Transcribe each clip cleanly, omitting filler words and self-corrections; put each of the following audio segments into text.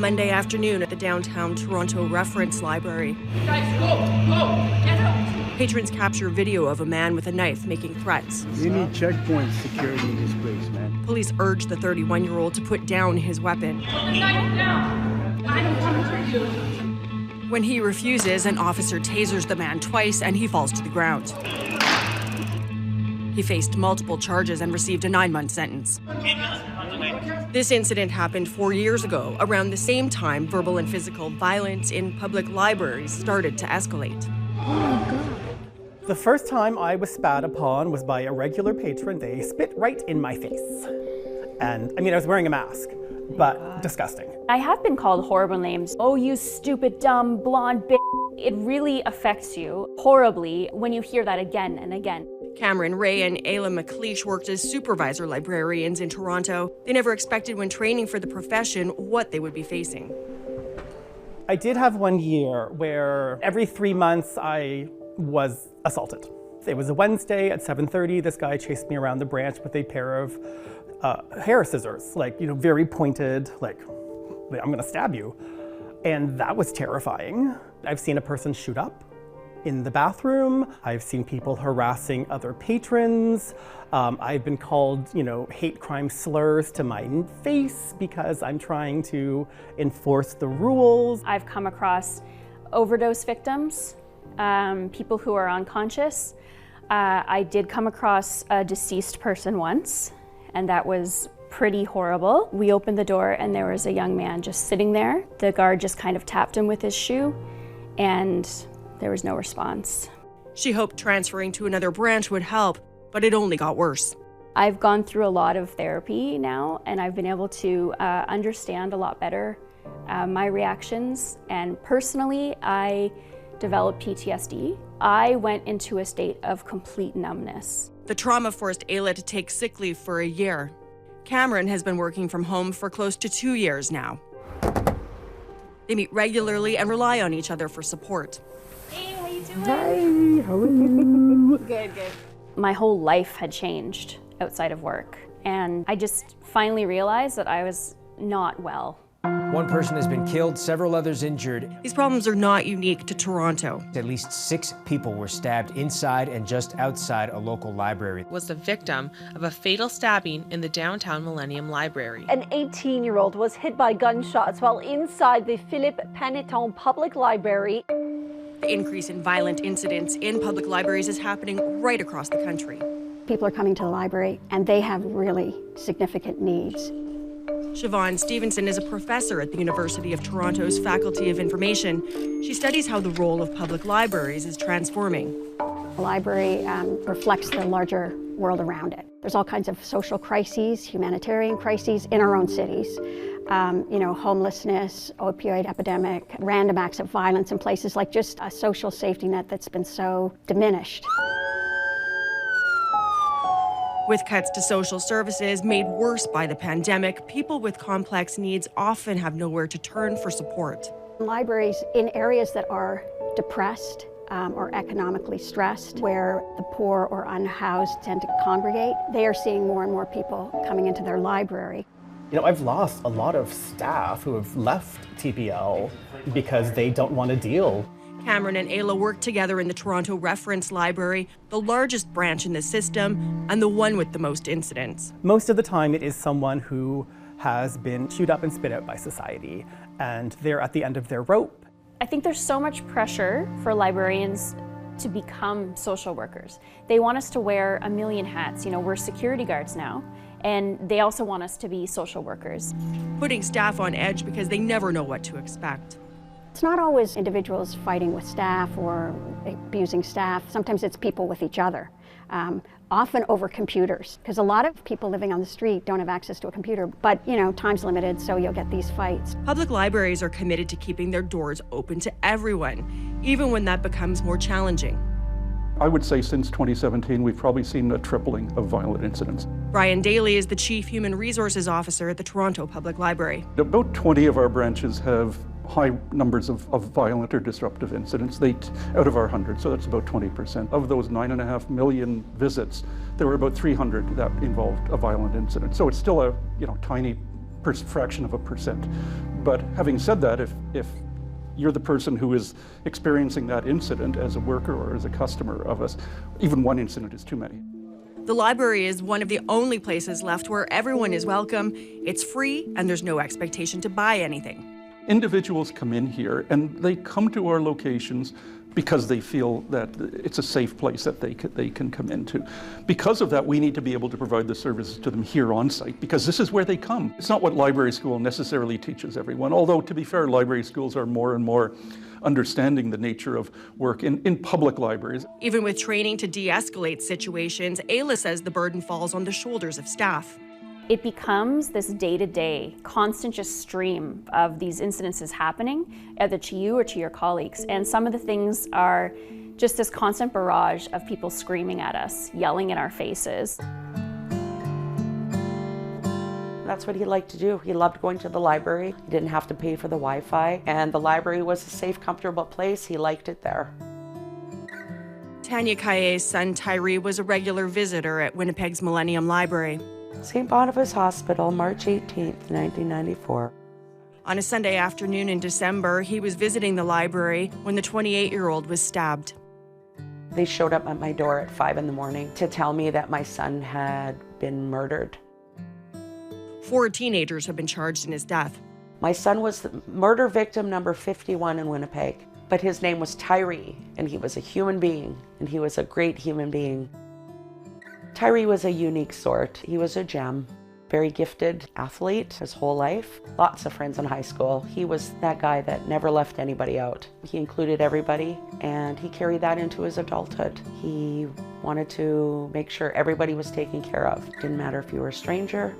Monday afternoon at the downtown Toronto Reference Library. Guys, go, get out! Patrons capture video of a man with a knife making threats. You need checkpoint security in this place, man. Police urge the 31-year-old to put down his weapon. Put the knife down! I don't want to hurt you. When he refuses, an officer tasers the man twice and he falls to the ground. He faced multiple charges and received a 9-month sentence. This incident happened 4 years ago. Around the same time, verbal and physical violence in public libraries started to escalate. The first time I was spat upon was by a regular patron. They spit right in my face. And I was wearing a mask, but disgusting. I have been called horrible names. Oh, you stupid, dumb, blonde bitch. It really affects you horribly when you hear that again and again. Cameron Ray and Ayla McLeish worked as supervisor librarians in Toronto. They never expected when training for the profession what they would be facing. I did have one year where every 3 months I was assaulted. It was a Wednesday at 7:30. This guy chased me around the branch with a pair of hair scissors, very pointed, I'm gonna stab you. And that was terrifying. I've seen a person shoot up in the bathroom. I've seen people harassing other patrons. I've been called, hate crime slurs to my face because I'm trying to enforce the rules. I've come across overdose victims, people who are unconscious. I did come across a deceased person once, and that was pretty horrible. We opened the door and there was a young man just sitting there. The guard just kind of tapped him with his shoe, and there was no response. She hoped transferring to another branch would help, but it only got worse. I've gone through a lot of therapy now, and I've been able to understand a lot better my reactions. And personally, I developed PTSD. I went into a state of complete numbness. The trauma forced Ayla to take sick leave for a year. Cameron has been working from home for close to 2 years now. They meet regularly and rely on each other for support. Hey, how you doing? Hi, how are you? Good. My whole life had changed outside of work, and I just finally realized that I was not well. One person has been killed, several others injured. These problems are not unique to Toronto. At least 6 people were stabbed inside and just outside a local library. Was the victim of a fatal stabbing in the downtown Millennium Library. An 18-year-old was hit by gunshots while inside the Philippe Paneton Public Library. The increase in violent incidents in public libraries is happening right across the country. People are coming to the library and they have really significant needs. Siobhan Stevenson is a professor at the University of Toronto's Faculty of Information. She studies how the role of public libraries is transforming. The library reflects the larger world around it. There's all kinds of social crises, humanitarian crises in our own cities. Homelessness, opioid epidemic, random acts of violence in places like just a social safety net that's been so diminished. With cuts to social services made worse by the pandemic, people with complex needs often have nowhere to turn for support. Libraries in areas that are depressed or economically stressed, where the poor or unhoused tend to congregate, they are seeing more and more people coming into their library. I've lost a lot of staff who have left TPL because they don't want to deal. Cameron and Ayla work together in the Toronto Reference Library, the largest branch in the system and the one with the most incidents. Most of the time it is someone who has been chewed up and spit out by society, and they're at the end of their rope. I think there's so much pressure for librarians to become social workers. They want us to wear a million hats. We're security guards now, and they also want us to be social workers. Putting staff on edge because they never know what to expect. It's not always individuals fighting with staff or abusing staff. Sometimes it's people with each other, often over computers, because a lot of people living on the street don't have access to a computer, but time's limited, so you'll get these fights. Public libraries are committed to keeping their doors open to everyone, even when that becomes more challenging. I would say since 2017, we've probably seen a tripling of violent incidents. Brian Daly is the Chief Human Resources Officer at the Toronto Public Library. About 20 of our branches have high numbers of violent or disruptive incidents, out of our 100, so that's about 20%. Of those 9.5 million visits, there were about 300 that involved a violent incident. So it's still a tiny fraction of a percent. But having said that, if you're the person who is experiencing that incident as a worker or as a customer of us, even one incident is too many. The library is one of the only places left where everyone is welcome, it's free, and there's no expectation to buy anything. Individuals come in here and they come to our locations because they feel that it's a safe place that they can come into. Because of that, we need to be able to provide the services to them here on site, because this is where they come. It's not what library school necessarily teaches everyone, although to be fair, library schools are more and more understanding the nature of work in public libraries. Even with training to de-escalate situations, Ayla says the burden falls on the shoulders of staff. It becomes this day-to-day, constant just stream of these incidences happening, either to you or to your colleagues. And some of the things are just this constant barrage of people screaming at us, yelling in our faces. That's what he liked to do. He loved going to the library. He didn't have to pay for the Wi-Fi, and the library was a safe, comfortable place. He liked it there. Tanya Kaye's son Tyree was a regular visitor at Winnipeg's Millennium Library. St. Boniface Hospital, March 18th, 1994. On a Sunday afternoon in December, he was visiting the library when the 28-year-old was stabbed. They showed up at my door at 5 in the morning to tell me that my son had been murdered. 4 teenagers have been charged in his death. My son was the murder victim number 51 in Winnipeg, but his name was Tyree, and he was a human being, and he was a great human being. Tyree was a unique sort. He was a gem, very gifted athlete his whole life, lots of friends in high school. He was that guy that never left anybody out. He included everybody, and he carried that into his adulthood. He wanted to make sure everybody was taken care of. Didn't matter if you were a stranger.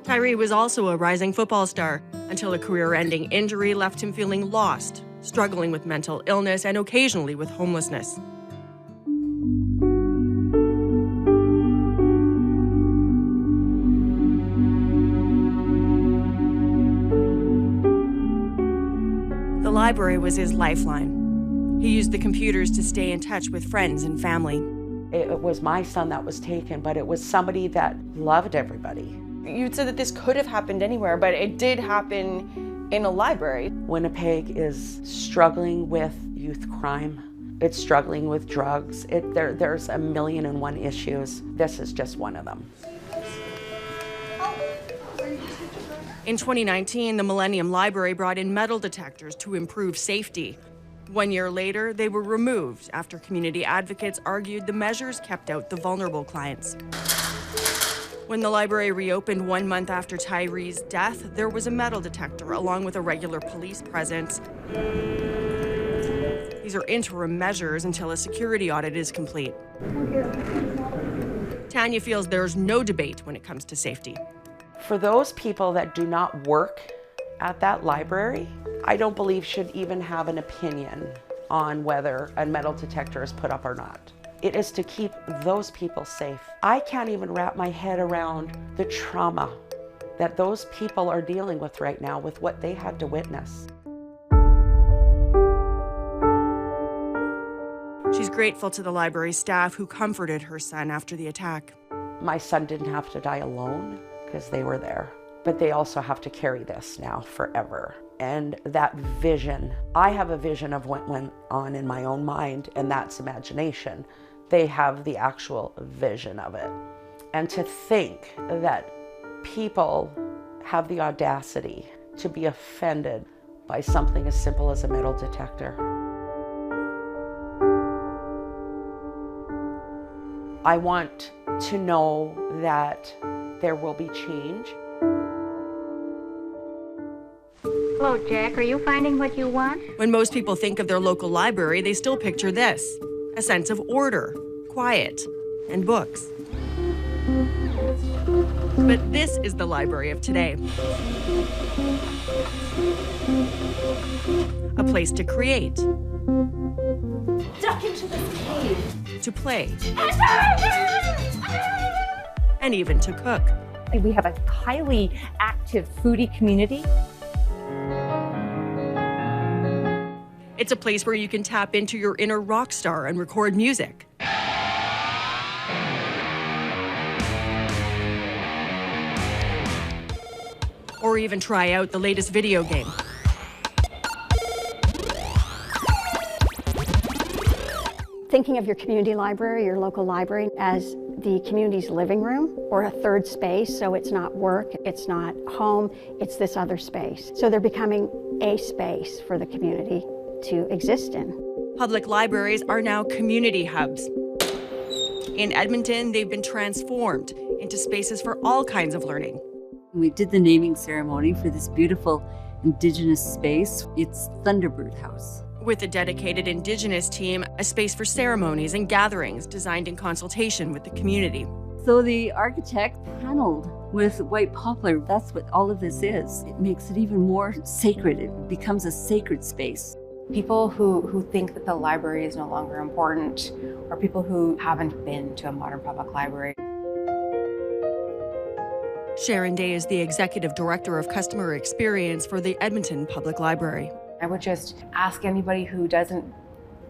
Tyree was also a rising football star until a career-ending injury left him feeling lost, struggling with mental illness and occasionally with homelessness. The library was his lifeline. He used the computers to stay in touch with friends and family. It was my son that was taken, but it was somebody that loved everybody. You'd said that this could have happened anywhere, but it did happen in a library. Winnipeg is struggling with youth crime. It's struggling with drugs. There's 1,000,001 issues. This is just one of them. In 2019, the Millennium Library brought in metal detectors to improve safety. 1 year later, they were removed after community advocates argued the measures kept out the vulnerable clients. When the library reopened 1 month after Tyree's death, there was a metal detector along with a regular police presence. These are interim measures until a security audit is complete. Tanya feels there's no debate when it comes to safety. For those people that do not work at that library, I don't believe should even have an opinion on whether a metal detector is put up or not. It is to keep those people safe. I can't even wrap my head around the trauma that those people are dealing with right now with what they had to witness. She's grateful to the library staff who comforted her son after the attack. My son didn't have to die alone because they were there, but they also have to carry this now forever. And that vision, I have a vision of what went on in my own mind, and that's imagination. They have the actual vision of it. And to think that people have the audacity to be offended by something as simple as a metal detector. I want to know that there will be change. Hello, Jack. Are you finding what you want? When most people think of their local library, they still picture this: a sense of order, quiet, and books. But this is the library of today. A place to create. Duck into this cave. To play. And even to cook. We have a highly active foodie community. It's a place where you can tap into your inner rock star and record music. or even try out the latest video game. Thinking of your community library, your local library, as the community's living room or a third space, so it's not work, it's not home, it's this other space. So they're becoming a space for the community to exist in. Public libraries are now community hubs. In Edmonton, they've been transformed into spaces for all kinds of learning. We did the naming ceremony for this beautiful Indigenous space. It's Thunderbird House. With a dedicated Indigenous team, a space for ceremonies and gatherings designed in consultation with the community. So the architect paneled with white poplar. That's what all of this is. It makes it even more sacred. It becomes a sacred space. People who think that the library is no longer important, or people who haven't been to a modern public library. Sharon Day is the Executive Director of Customer Experience for the Edmonton Public Library. I would just ask anybody who doesn't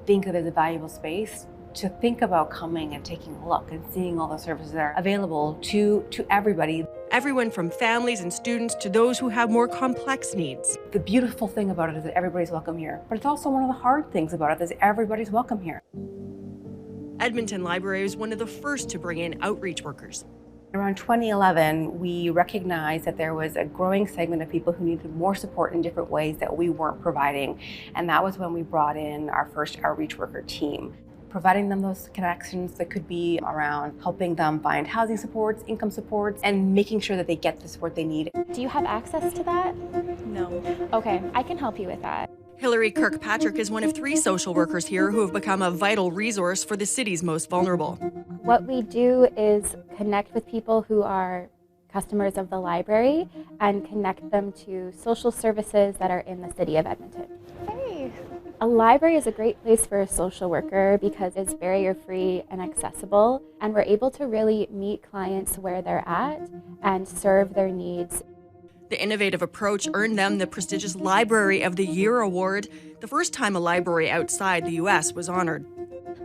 think that it's a valuable space to think about coming and taking a look and seeing all the services that are available to everybody. Everyone from families and students to those who have more complex needs. The beautiful thing about it is that everybody's welcome here, but it's also one of the hard things about it is everybody's welcome here. Edmonton Library was one of the first to bring in outreach workers. Around 2011, we recognized that there was a growing segment of people who needed more support in different ways that we weren't providing. And that was when we brought in our first outreach worker team, providing them those connections that could be around helping them find housing supports, income supports, and making sure that they get the support they need. Do you have access to that? No. Okay, I can help you with that. Hilary Kirkpatrick is one of 3 social workers here who have become a vital resource for the city's most vulnerable. What we do is connect with people who are customers of the library and connect them to social services that are in the city of Edmonton. Hey! A library is a great place for a social worker because it's barrier-free and accessible, and we're able to really meet clients where they're at and serve their needs. The innovative approach earned them the prestigious Library of the Year award, the first time a library outside the U.S. was honored.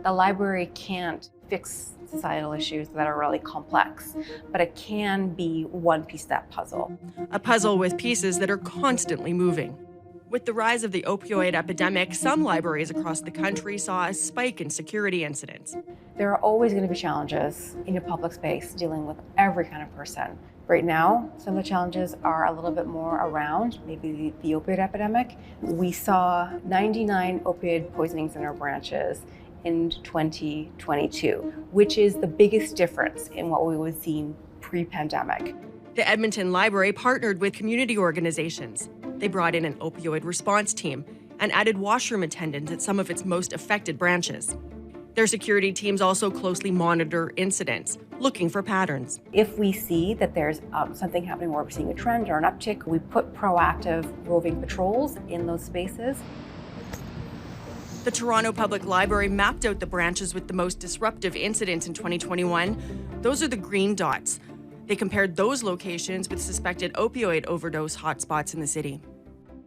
The library can't fix societal issues that are really complex, but it can be one piece of that puzzle. A puzzle with pieces that are constantly moving. With the rise of the opioid epidemic, some libraries across the country saw a spike in security incidents. There are always going to be challenges in your public space dealing with every kind of person. Right now, some of the challenges are a little bit more around maybe the opioid epidemic. We saw 99 opioid poisonings in our branches in 2022, which is the biggest difference in what we would see pre-pandemic. The Edmonton Library partnered with community organizations. They brought in an opioid response team and added washroom attendants at some of its most affected branches. Their security teams also closely monitor incidents, looking for patterns. If we see that there's something happening where we're seeing a trend or an uptick, we put proactive roving patrols in those spaces. The Toronto Public Library mapped out the branches with the most disruptive incidents in 2021. Those are the green dots. They compared those locations with suspected opioid overdose hotspots in the city.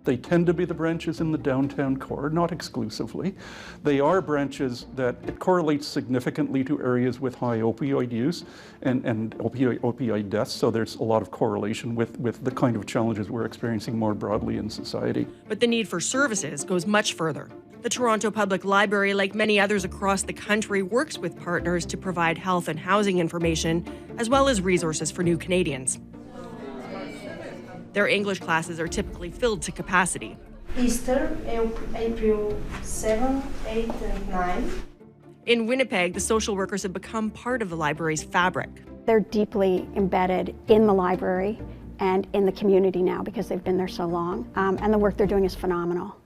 They tend to be the branches in the downtown core, not exclusively. They are branches that it correlates significantly to areas with high opioid use and opioid deaths, so there's a lot of correlation with the kind of challenges we're experiencing more broadly in society. But the need for services goes much further. The Toronto Public Library, like many others across the country, works with partners to provide health and housing information, as well as resources for new Canadians. Their English classes are typically filled to capacity. Easter, April 7, 8, and 9. In Winnipeg, the social workers have become part of the library's fabric. They're deeply embedded in the library and in the community now because they've been there so long, and the work they're doing is phenomenal.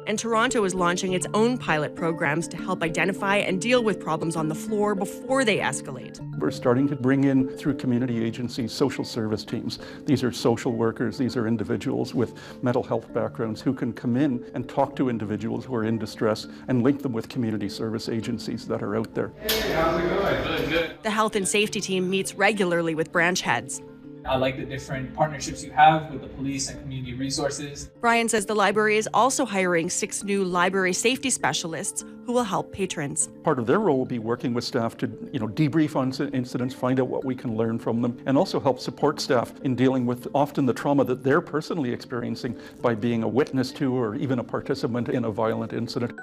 And Toronto is launching its own pilot programs to help identify and deal with problems on the floor before they escalate. We're starting to bring in, through community agencies, social service teams. These are social workers, these are individuals with mental health backgrounds who can come in and talk to individuals who are in distress and link them with community service agencies that are out there. Hey, how's it going? Good. The health and safety team meets regularly with branch heads. I like the different partnerships you have with the police and community resources. Brian says the library is also hiring 6 new library safety specialists who will help patrons. Part of their role will be working with staff to, debrief on incidents, find out what we can learn from them, and also help support staff in dealing with often the trauma that they're personally experiencing by being a witness to or even a participant in a violent incident.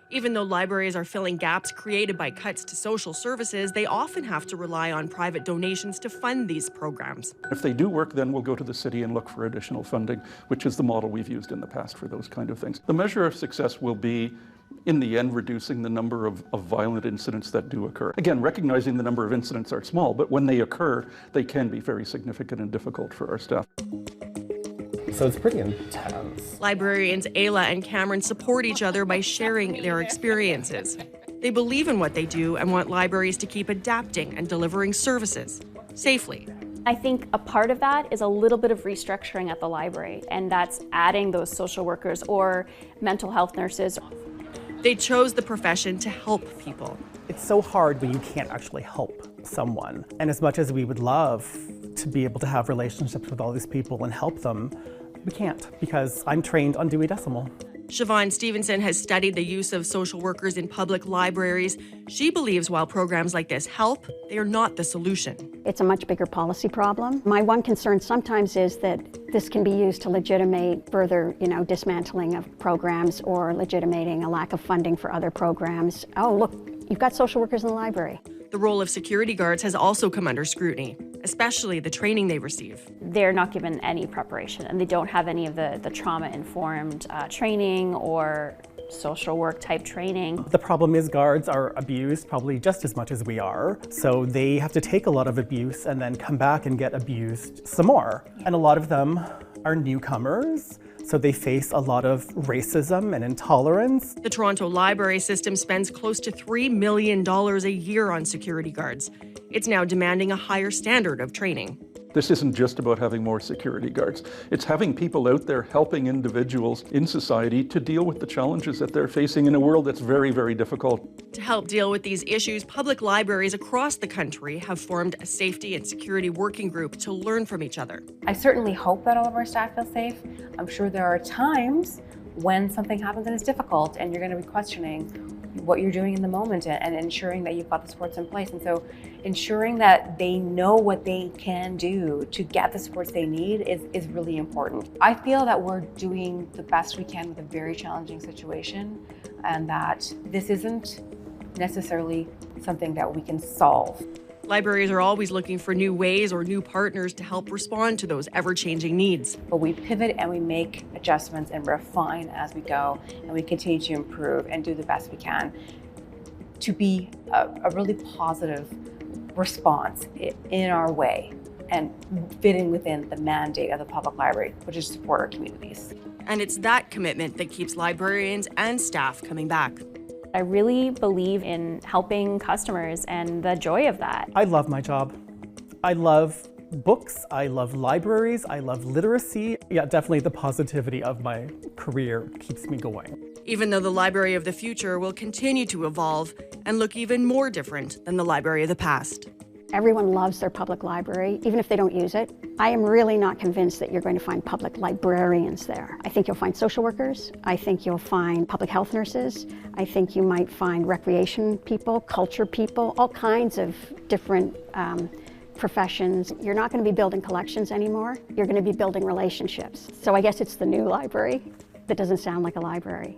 Even though libraries are filling gaps created by cuts to social services, they often have to rely on private donations to fund these programs. If they do work, then we'll go to the city and look for additional funding, which is the model we've used in the past for those kind of things. The measure of success will be, in the end, reducing the number of violent incidents that do occur. Again, recognizing the number of incidents are small, but when they occur, they can be very significant and difficult for our staff. So it's pretty intense. Librarians Ayla and Cameron support each other by sharing their experiences. They believe in what they do and want libraries to keep adapting and delivering services safely. I think a part of that is a little bit of restructuring at the library, and that's adding those social workers or mental health nurses. They chose the profession to help people. It's so hard when you can't actually help someone. And as much as we would love to be able to have relationships with all these people and help them, we can't, because I'm trained on Dewey Decimal. Siobhan Stevenson has studied the use of social workers in public libraries. She believes while programs like this help, they are not the solution. It's a much bigger policy problem. My one concern sometimes is that this can be used to legitimate further, dismantling of programs or legitimating a lack of funding for other programs. Oh, look, you've got social workers in the library. The role of security guards has also come under scrutiny, especially the training they receive. They're not given any preparation, and they don't have any of the trauma-informed training or social work type training. The problem is guards are abused probably just as much as we are, so they have to take a lot of abuse and then come back and get abused some more. And a lot of them are newcomers, so they face a lot of racism and intolerance. The Toronto library system spends close to $3 million a year on security guards. It's now demanding a higher standard of training. This isn't just about having more security guards. It's having people out there helping individuals in society to deal with the challenges that they're facing in a world that's very, very difficult. To help deal with these issues, public libraries across the country have formed a safety and security working group to learn from each other. I certainly hope that all of our staff feel safe. I'm sure there are times when something happens and it's difficult and you're going to be questioning what you're doing in the moment and ensuring that you've got the supports in place. And so ensuring that they know what they can do to get the supports they need is really important. I feel that we're doing the best we can with a very challenging situation, and that this isn't necessarily something that we can solve. Libraries are always looking for new ways or new partners to help respond to those ever-changing needs. But we pivot and we make adjustments and refine as we go, and we continue to improve and do the best we can to be a really positive response in our way and fitting within the mandate of the public library, which is to support our communities. And it's that commitment that keeps librarians and staff coming back. I really believe in helping customers and the joy of that. I love my job. I love books, I love libraries, I love literacy. Yeah, definitely the positivity of my career keeps me going. Even though the library of the future will continue to evolve and look even more different than the library of the past. Everyone loves their public library, even if they don't use it. I am really not convinced that you're going to find public librarians there. I think you'll find social workers. I think you'll find public health nurses. I think you might find recreation people, culture people, all kinds of different professions. You're not going to be building collections anymore. You're going to be building relationships. So I guess it's the new library that doesn't sound like a library.